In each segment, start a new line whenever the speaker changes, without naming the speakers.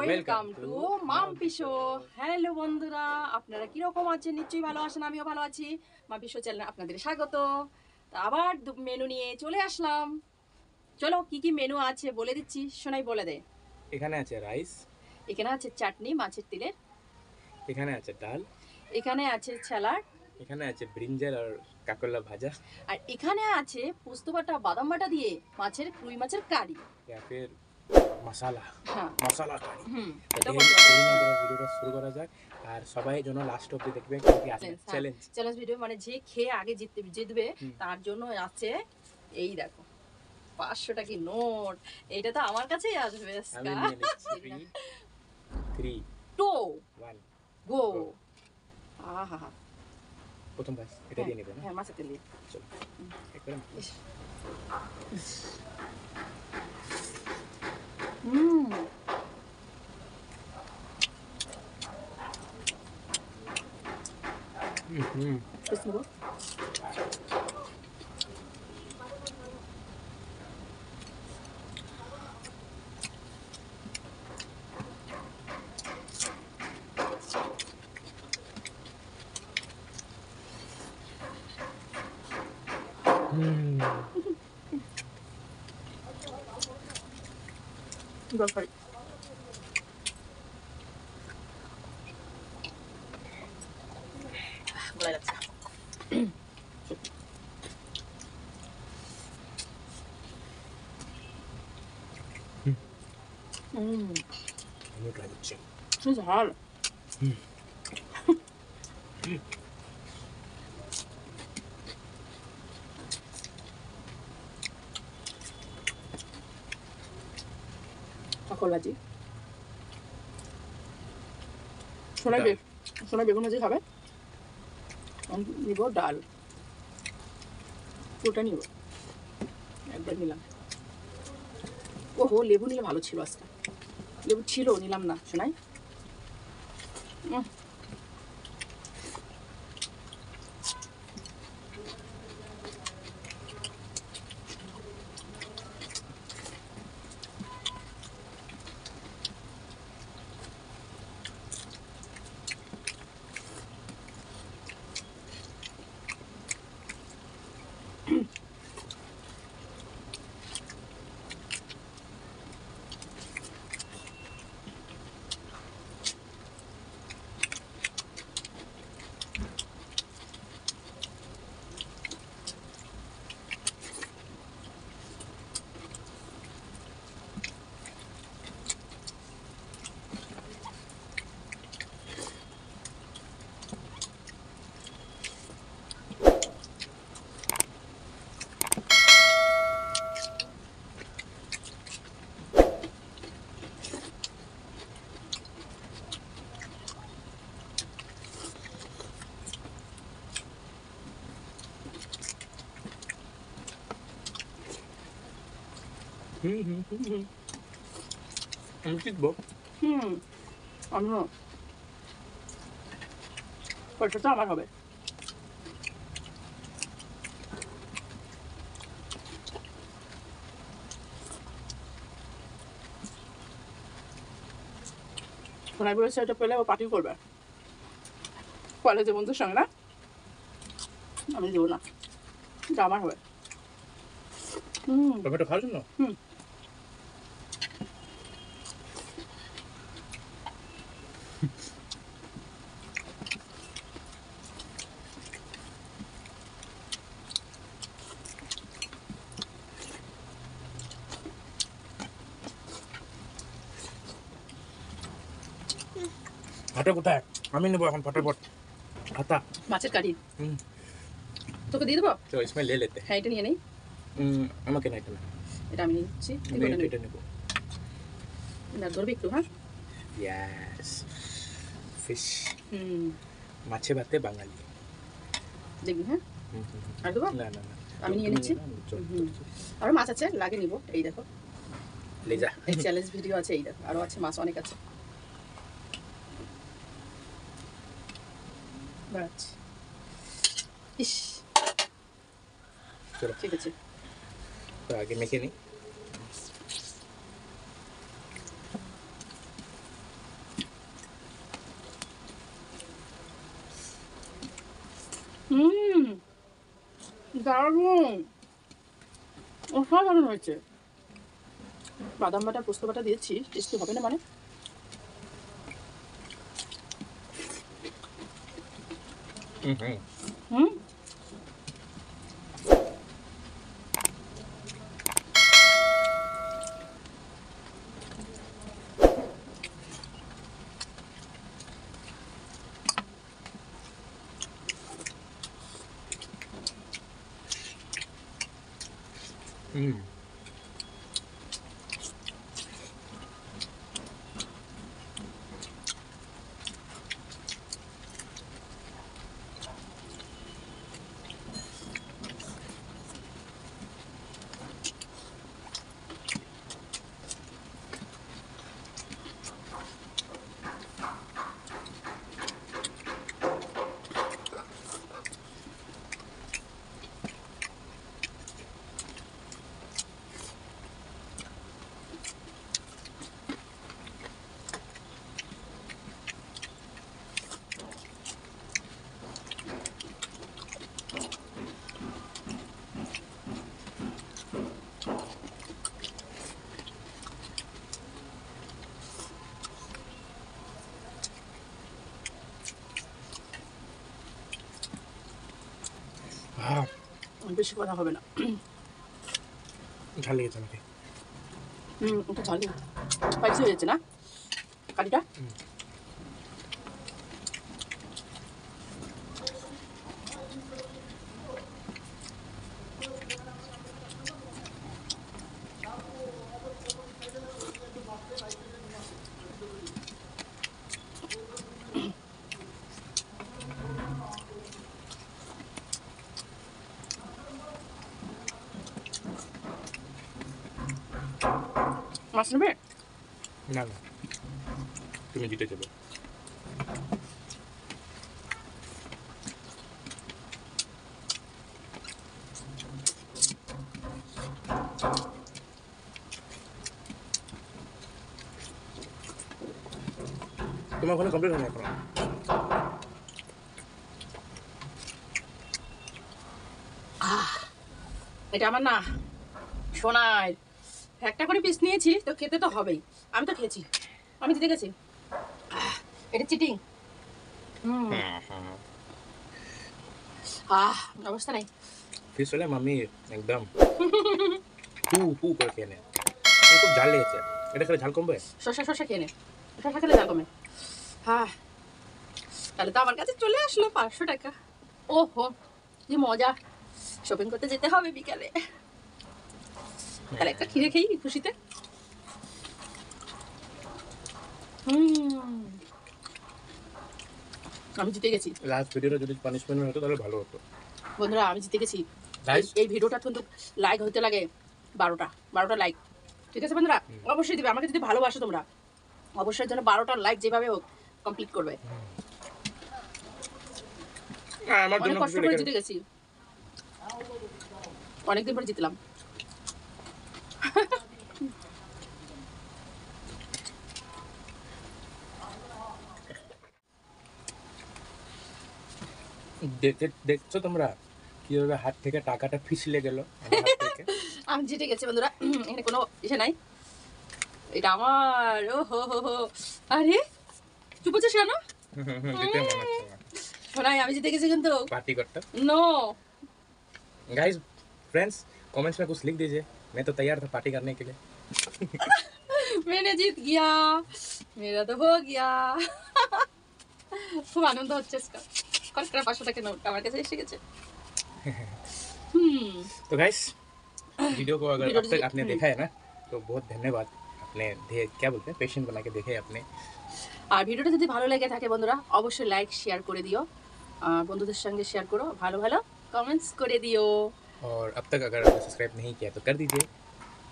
Welcome to Mampi show. Hello বন্ধুরা, আপনারা কিরকম আছেন? নিশ্চয়ই ভালো আছেন, আমিও ভালো আছি। মাম্পি শো চ্যানেলে আপনাদের স্বাগত। তা আবার মেনু নিয়ে চলে আসলাম। চলো কি কি মেনু আছে বলে দিচ্ছি, শোনাই বলে দে।
এখানে আছে রাইস,
এখানে আছে চাটনি মাছের তেলের,
এখানে আছে ডাল,
এখানে আছে স্যালাড,
এখানে আছে ব্রিঞ্জাল আর কাকরলা ভাজা,
আর এখানে আছে পোস্ত বাটা বাদাম বাটা দিয়ে রুই মাছের কারি।
या फिर মশলা
হ্যাঁ,
মশলা কারি।
এটা
দেরি
বলতে পারবো।
না করে ভিডিওটা শুরু করা যাক। আর সবাই যেন লাস্ট অবধি দেখবে, কি কি আছে চ্যালেঞ্জ।
চ্যালেঞ্জ ভিডিও মানে যে খেয়ে আগে জিতবে তার জন্য আছে এই দেখো 500 টাকা নোট। এইটা তো আমার কাছেই আসবে।
আমি নিয়ে নিচ্ছি 3
2
1
গো। আহা হা,
প্রথম কাজ এটা দিয়ে নেবে না?
হ্যাঁ মাছের তেল দিয়ে।
চলো একদম।
হুম টেস্ট নেবো। দরকারি বলা যাচ্ছে।
আমি ট্রাই করছি।
ঝাল। কাকল ভাজি, সোনাই বেগুন ভাজি খাবে। আমি নিব ডাল, পুরোটা নিব, একবার নিলাম। ওহো, লেবু নিলে ভালো ছিল আজকে। লেবু ছিল, নিলাম না শোনাই।
আমি শিখবো।
আমিও পয়সাটা আমার হবে। সোনাই বলেছে এটা পেলে ও পার্টি করবে কলেজে বন্ধুর সঙ্গে, না আমি দেবো না, এটা আমার হবে।
টমেটো খাওয়ার জন্য হাতা কোথায়? আমি নেবো এখন ফটাফট হাতা।
মাছের কারি তোকে দিয়ে দেবো।
তো इसमें ले लेते हैं।
হ্যাঁ, এটা নিয়ে নেই।
আমাকে না এটা না,
এটা আমি নিচ্ছি,
এটা নেবো।
না ধরবি একটু। হ্যাঁ,
ইয়েস ফিশ। মাছে ভাতে বাঙালি।
দেখবি। হ্যাঁ, আর দেবো।
না না না,
আমি নিয়ে নিচ্ছি। আরো মাছ আছে, লাগে নিব। এই দেখো,
ले जा।
এই চ্যালেঞ্জ ভিডিও আছে, এই দেখো আরো আছে, মাছ অনেক আছে। বাস, ইস,
চলো
ঠিক আছে।
তো আগে মেখে নিই।
দারুণ, অসাধারণ হয়েছে। বাদাম বাটা পোস্ত বাটা দিয়েছি, টেস্টি হবে না মানে? হুম, বেশি কথা হবে না।
ঝাল লেগেছে আমাকে।
একটু ঝাল স্পাইসি হয়ে যাচ্ছে না কারিটা? মাছ নেবে?
না না, তুমি জিতে যাবে। তোমার ওখানে কমপ্লিট হয়নি এখন?
এটা আমার না সোনার, একটা করে পিস নিয়েছি তো খেতে তো হবেই। আমি তো খেয়েছি, আমি জিতে গেছি। এটা চিটিং। অবস্থা নাই।
ফিস হলে মাম্মি একদম ফু ফু করে খেয়ে নেয়। খুব ঝাল লেগেছে। এটা খেলে ঝাল কমবে?
শসা খেয়ে নে, শসা খেলে যা কমে। তাহলে তো আমার কাছে চলে আসলো 500 টাকা। ওহো কি মজা, শপিং করতে যেতে হবে বিকালে। তাহলে একটা খিরে খেয়ে খুশিতে। আমি জিতে গেছি।
লাস্ট ভিডিওটা যদি পানিশমেন্ট হতো তাহলে ভালো হতো।
বন্ধুরা আমি জিতে গেছি।
Guys?
এই ভিডিওটা কিন্তু লাইক হতে লাগে 12টা লাইক, ঠিক আছে বন্ধুরা? অবশ্যই দিবে, আমাকে যদি ভালোবাসো তোমরা অবশ্যই যেন 12টা লাইক যেভাবে হোক কমপ্লিট করবে।
আমার
অনেক
জন্য
কষ্ট করে জিতে গেছি, অনেকদিন পরে জিতলাম।
দেখছো তোমরা কিভাবে হাত থেকে টাকাটা ফিসলে গেল আমার হাত থেকে?
আমি জিতে গেছি বন্ধুরা, এখানে কোনো ইসে নাই, এটা আমার। ও হো হো হো, আরে চুপ হচ্ছিস কেন?
দেখতে মনে হচ্ছে না।
শোনাই আমি জিতে গেছি কিন্তু।
पार्टी करता।
नो
गाइस फ्रेंड्स कमेंट्स में कुछ लिख दीजिए, मैं तो तैयार था पार्टी करने के लिए।
मैंने जीत गया, मेरा तो हो गया। খুব আনন্দ হচ্ছে আজকে। কয়েকটা 500 টাকা নোট আমার কাছে এসে গেছে।
तो गाइस वीडियो को अगर
वीडियो
अब तक आपने देखा है ना तो बहुत धन्यवाद। आपने क्या बोलते हैं पेशेंट बना के देखे आपने।
আর ভিডিওটা যদি ভালো লেগে থাকে বন্ধুরা অবশ্যই লাইক শেয়ার করে দিও, বন্ধুদের সঙ্গে শেয়ার করো, ভালো ভালো কমেন্টস করে দিও।
और अब तक अगर आपने सब्सक्राइब नहीं किया तो कर दीजिए।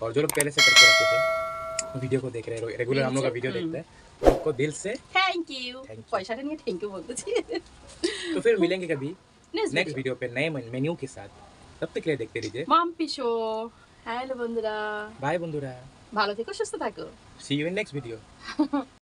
और जो लोग पहले से करके रखे थे वीडियो को देख रहे हैं रेगुलर हम लोग का वीडियो देखते हैं उनको दिल से
থ্যাংক ইউ।
Thank you.
পয়সাটা নিয়ে থ্যাংক ইউ বলতেছি।
तो फिर मिलेंगे कभी
নেক্সট
नेक्स्ट वीडियो पे नए मेन्यू के साथ। तब तक के लिए देखते रहिए।
মাম্পি শো। হ্যালো বন্ধুরা,
बाय बंधुरा।
ভালো থেকো, সুস্থ থাকো।
See you in next video.